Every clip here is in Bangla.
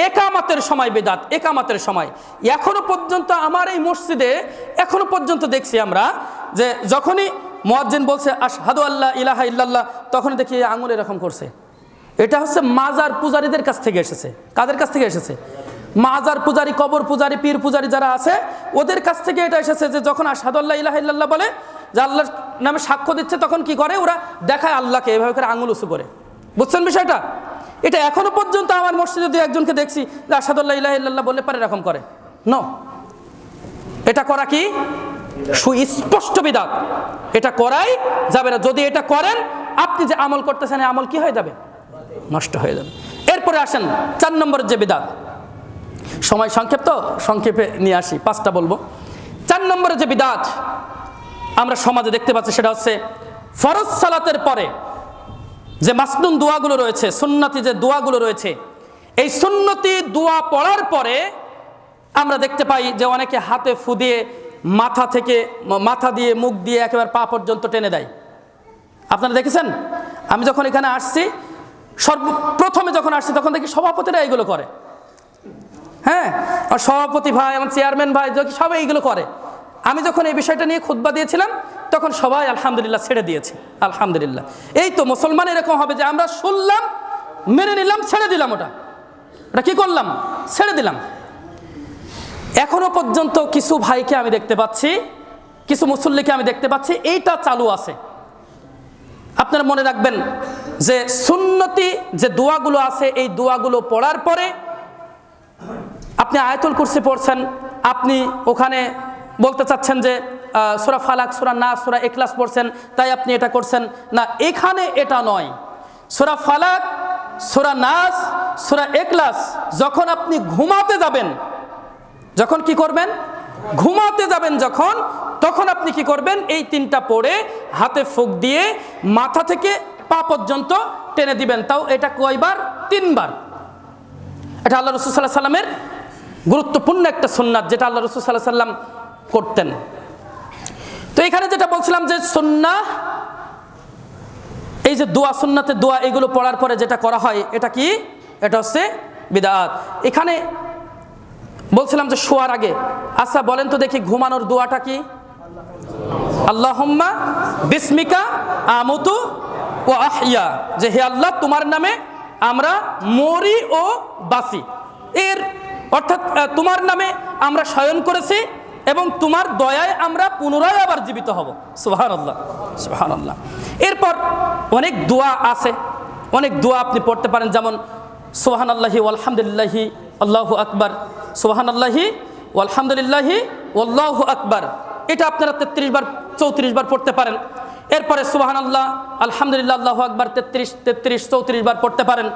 একামতের সময় বিদআত, একামতের সময় এখনো পর্যন্ত আমার এই মসজিদে এখনো পর্যন্ত দেখছি আমরা যে যখনই মুয়াজ্জিন বলছে আশহাদু আল্লা ইলাহা ইল্লাল্লাহ, তখন দেখি আঙুল এরকম করছে। এটা হচ্ছে মাজার পূজারীদের কাছ থেকে এসেছে। কাদের কাছ থেকে এসেছে? মাজার পূজারী, কবর পূজারী, পীর পূজারী যারা আছে ওদের কাছ থেকে এটা এসেছে যে যখন আশহাদু আল্লা ইলাহা ইল্লাল্লাহ বলে, যে আল্লাহর নামে সাক্ষ্য দিচ্ছে, তখন কি করে ওরা দেখায় আল্লাহকে এভাবে করে আঙুল উঁচু করে। বুঝছেন বিষয়টা? এটা এখনো পর্যন্ত আমার মসজিদে যদি একজনকে দেখছি যে আশহাদু আল্লা ইলাহা ইল্লাল্লাহ বললে পারে এরকম করে, নো, এটা করা কি সুস্পষ্ট বিদআত, এটা করাই যাবে না। যদি এটা করেন আপনি যে আমল করতেছেন এই আমল কি হয়ে যাবে? নষ্ট হয়ে যাবে। এরপরে আসেন 4 নম্বরের যে বিদআত, সময় সংক্ষেপ তো সংক্ষেপে নিয়ে আসি, 5টা বলবো। 4 নম্বরের যে বিদআত আমরা সমাজে দেখতে পাচ্ছি সেটা হচ্ছে ফরজ সালাতের পরে যে মাসনুন দোয়াগুলো রয়েছে, সুন্নতি যে দোয়াগুলো রয়েছে, এই সুন্নতি দোয়া পড়ার পরে আমরা দেখতে পাই যে অনেকে হাতে ফু দিয়ে মাথা দিয়ে মুখ দিয়ে একেবারে পা পর্যন্ত টেনে দেয়। আপনারা দেখেছেন? আমি যখন এখানে আসছি, সর্বপ্রথমে যখন আসছি তখন দেখি সভাপতিরা এইগুলো করে। হ্যাঁ, আর সভাপতি ভাই, আমার চেয়ারম্যান ভাই সবাই এইগুলো করে। আমি যখন এই বিষয়টা নিয়ে খুতবা দিয়েছিলাম তখন সবাই আলহামদুলিল্লাহ ছেড়ে দিয়েছে। আলহামদুলিল্লাহ, এই তো মুসলমান এরকম হবে যে আমরা শুনলাম, মেনে নিলাম, ছেড়ে দিলাম। ওটা কি করলাম? ছেড়ে দিলাম। এখনো পর্যন্ত কিছু ভাইকে আমি দেখতে পাচ্ছি, কিছু মুসল্লিকে আমি দেখতে পাচ্ছি এইটা চালু আছে। আপনারা মনে রাখবেন যে সুন্নতি যে দোয়াগুলো আছে এই দোয়াগুলো পড়ার পরে আপনি আয়াতুল কুরসি পড়ছেন, আপনি ওখানে বলতে চাচ্ছেন যে সূরা ফালাক, সূরা নাস, সূরা ইখলাস পড়ছেন, তাই আপনি এটা করছেন না। এখানে এটা নয়। সূরা ফালাক, সূরা নাস, সূরা ইখলাস যখন আপনি ঘুমাতে যাবেন, যখন কি করবেন? ঘুমাতে যাবেন যখন, তখন আপনি কি করবেন? এই 3টা পড়ে হাতে ফুঁক দিয়ে মাথা থেকে পা পর্যন্ত টেনে দিবেন। তাও এটা কয়বার? 3 বার। এটা আল্লাহ রাসূল সাল্লাল্লাহু আলাইহি সাল্লামের গুরুত্বপূর্ণ একটা সুন্নাত, যেটা আল্লাহ রাসূল সাল্লাল্লাহু আলাইহি সাল্লাম করতেন। তো এখানে যেটা বলছিলাম যে সুন্নাহ, এই যে দোয়া, সুন্নাতের দোয়া, এগুলো পড়ার পরে যেটা করা হয় এটা কি? এটা হচ্ছে বিদআত। এখানে বলছিলাম যে শোয়ার আগে, আচ্ছা বলেন তো দেখি ঘুমানোর দোয়াটা কি? আল্লাহুম্মা বিসমিকা আমুতু ওয়া আহইয়া, যে হে আল্লাহ তোমার নামে আমরা মরি ও বাঁচি। এর অর্থাৎ তোমার নামে আমরা শয়ন করেছি এবং তোমার দয়ায় আমরা পুনরায় আবার জীবিত হব। সুবহানাল্লাহ, সুবহানাল্লাহ। এরপর অনেক দোয়া আছে, অনেক দোয়া আপনি পড়তে পারেন, যেমন সুবহানাল্লাহি ওয়ালহামদুলিল্লাহি আল্লাহু আকবার, সুবহানাল্লাহি ওয়ালহামদুলিল্লাহি ওয়াল্লাহু আকবার। এটা আপনারা 33 বার 34 বার পড়তে পারেন। এরপরে সুবহানাল্লাহ, আলহামদুলিল্লাহ, আল্লাহু আকবার 33 34 বার পড়তে পারেন।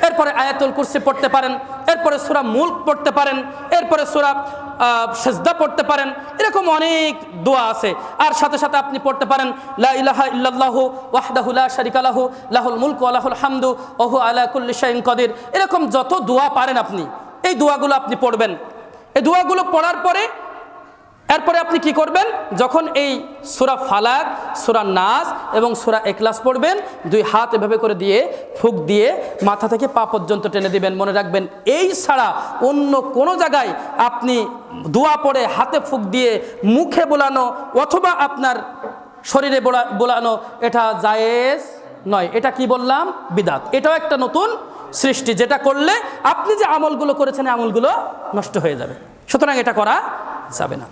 এরপরে আয়াতুল কুরসি পড়তে পারেন। এরপরে সূরা মুলক পড়তে পারেন। এরপরে সূরা সিজদা পড়তে পারেন। এরকম অনেক দোয়া আছে। আর সাথে সাথে আপনি পড়তে পারেন লা ইলাহা ইল্লাল্লাহু ওয়াহদাহু লা শারিকা লাহু লাহুল মুলকু ওয়া লাহুল হামদু ওয়া হুয়া আলা কুল্লি শাইইন কাদির। এরকম যত দোয়া পারেন আপনি এই দোয়াগুলো আপনি পড়বেন। এই দোয়াগুলো পড়ার পরে এরপরে আপনি কি করবেন? যখন এই সূরা ফালাক, সূরা নাস এবং সূরা ইখলাস পড়বেন, 2 হাত এভাবে করে দিয়ে ফুঁক দিয়ে মাথা থেকে পা পর্যন্ত টেনে দিবেন। মনে রাখবেন এই ছাড়া অন্য কোনো জায়গায় আপনি দোয়া পড়ে হাতে ফুঁক দিয়ে মুখে বোলানো অথবা আপনার শরীরে বোলানো এটা জায়েজ নয়। এটা কি বললাম? বিদআত। এটাও একটা নতুন সৃষ্টি, যেটা করলে আপনি যে আমলগুলো করেছেন আমলগুলো নষ্ট হয়ে যাবে। সুতরাং এটা করা যাবে না।